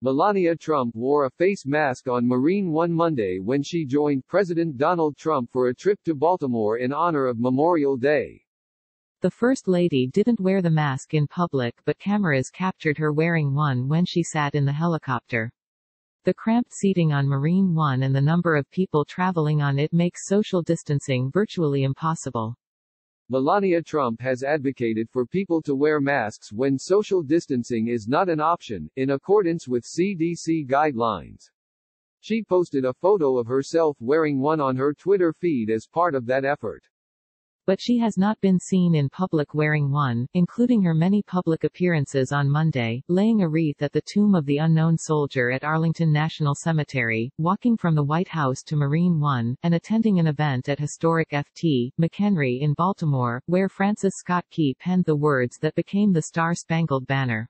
Melania Trump wore a face mask on Marine One Monday when she joined President Donald Trump for a trip to Baltimore in honor of Memorial Day. The First Lady didn't wear the mask in public, but cameras captured her wearing one when she sat in the helicopter. The cramped seating on Marine One and the number of people traveling on it makes social distancing virtually impossible. Melania Trump has advocated for people to wear masks when social distancing is not an option, in accordance with CDC guidelines. She posted a photo of herself wearing one on her Twitter feed as part of that effort. But she has not been seen in public wearing one, including her many public appearances on Monday, laying a wreath at the tomb of the unknown soldier at Arlington National Cemetery, walking from the White House to Marine One, and attending an event at historic Ft. McHenry in Baltimore, where Francis Scott Key penned the words that became the Star-Spangled Banner.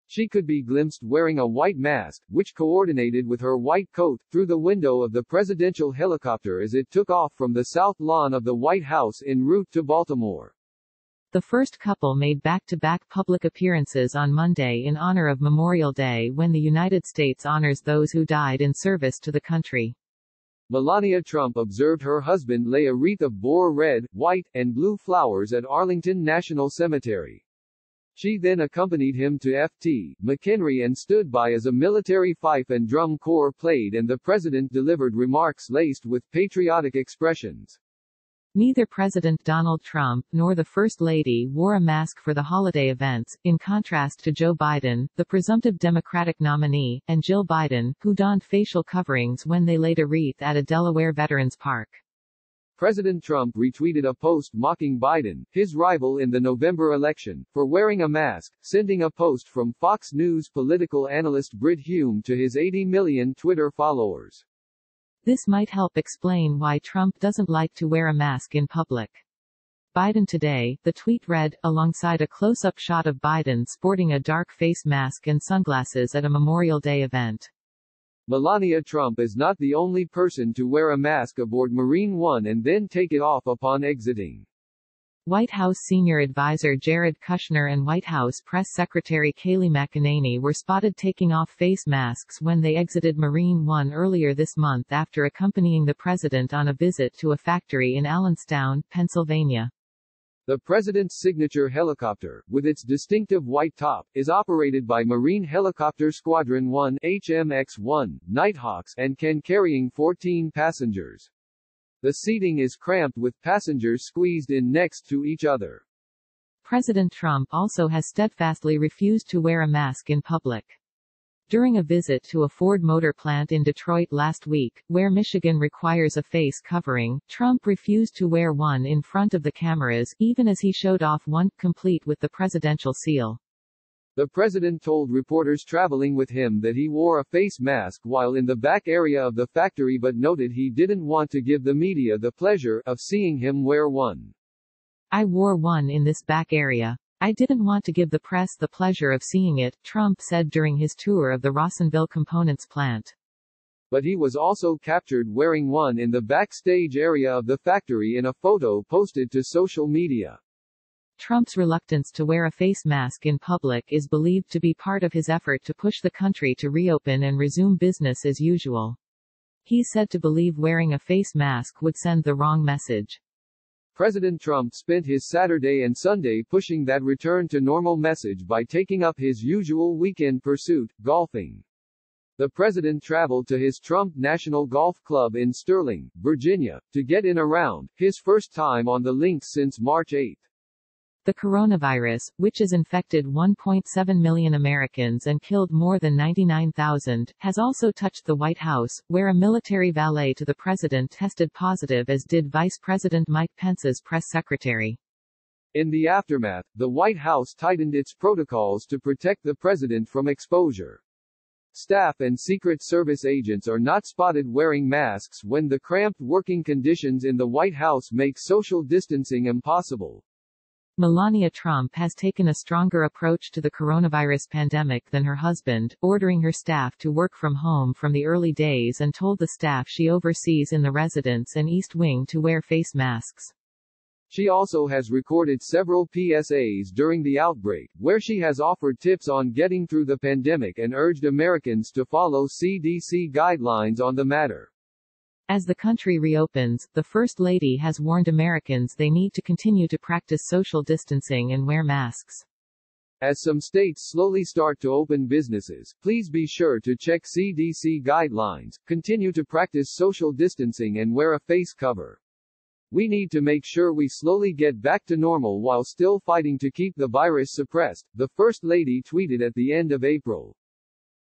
She could be glimpsed wearing a white mask, which coordinated with her white coat, through the window of the presidential helicopter as it took off from the south lawn of the White House en route to Baltimore. The first couple made back-to-back public appearances on Monday in honor of Memorial Day, when the United States honors those who died in service to the country. Melania Trump observed her husband lay a wreath of boar red, white, and blue flowers at Arlington National Cemetery. She then accompanied him to Ft. McHenry and stood by as a military fife and drum corps played and the president delivered remarks laced with patriotic expressions. Neither President Donald Trump nor the First Lady wore a mask for the holiday events, in contrast to Joe Biden, the presumptive Democratic nominee, and Jill Biden, who donned facial coverings when they laid a wreath at a Delaware Veterans Park. President Trump retweeted a post mocking Biden, his rival in the November election, for wearing a mask, sending a post from Fox News political analyst Brit Hume to his 80 million Twitter followers. This might help explain why Trump doesn't like to wear a mask in public. Biden today, the tweet read, alongside a close-up shot of Biden sporting a dark face mask and sunglasses at a Memorial Day event. Melania Trump is not the only person to wear a mask aboard Marine One and then take it off upon exiting. White House senior advisor Jared Kushner and White House Press Secretary Kayleigh McEnany were spotted taking off face masks when they exited Marine One earlier this month after accompanying the president on a visit to a factory in Allenstown, Pennsylvania. The president's signature helicopter, with its distinctive white top, is operated by Marine Helicopter Squadron 1 HMX-1 Nighthawks and can carrying 14 passengers. The seating is cramped with passengers squeezed in next to each other. President Trump also has steadfastly refused to wear a mask in public. During a visit to a Ford Motor plant in Detroit last week, where Michigan requires a face covering, Trump refused to wear one in front of the cameras, even as he showed off one, complete with the presidential seal. The president told reporters traveling with him that he wore a face mask while in the back area of the factory but noted he didn't want to give the media the pleasure of seeing him wear one. "I wore one in this back area. I didn't want to give the press the pleasure of seeing it," Trump said during his tour of the Rossonville Components plant. But he was also captured wearing one in the backstage area of the factory in a photo posted to social media. Trump's reluctance to wear a face mask in public is believed to be part of his effort to push the country to reopen and resume business as usual. He's said to believe wearing a face mask would send the wrong message. President Trump spent his Saturday and Sunday pushing that return to normal message by taking up his usual weekend pursuit, golfing. The president traveled to his Trump National Golf Club in Sterling, Virginia, to get in a round, his first time on the links since March 8. The coronavirus, which has infected 1.7 million Americans and killed more than 99,000, has also touched the White House, where a military valet to the president tested positive, as did Vice President Mike Pence's press secretary. In the aftermath, the White House tightened its protocols to protect the president from exposure. Staff and Secret Service agents are not spotted wearing masks when the cramped working conditions in the White House make social distancing impossible. Melania Trump has taken a stronger approach to the coronavirus pandemic than her husband, ordering her staff to work from home from the early days and told the staff she oversees in the residence and East Wing to wear face masks. She also has recorded several PSAs during the outbreak, where she has offered tips on getting through the pandemic and urged Americans to follow CDC guidelines on the matter. As the country reopens, the First Lady has warned Americans they need to continue to practice social distancing and wear masks. As some states slowly start to open businesses, please be sure to check CDC guidelines, continue to practice social distancing and wear a face cover. We need to make sure we slowly get back to normal while still fighting to keep the virus suppressed, the First Lady tweeted at the end of April.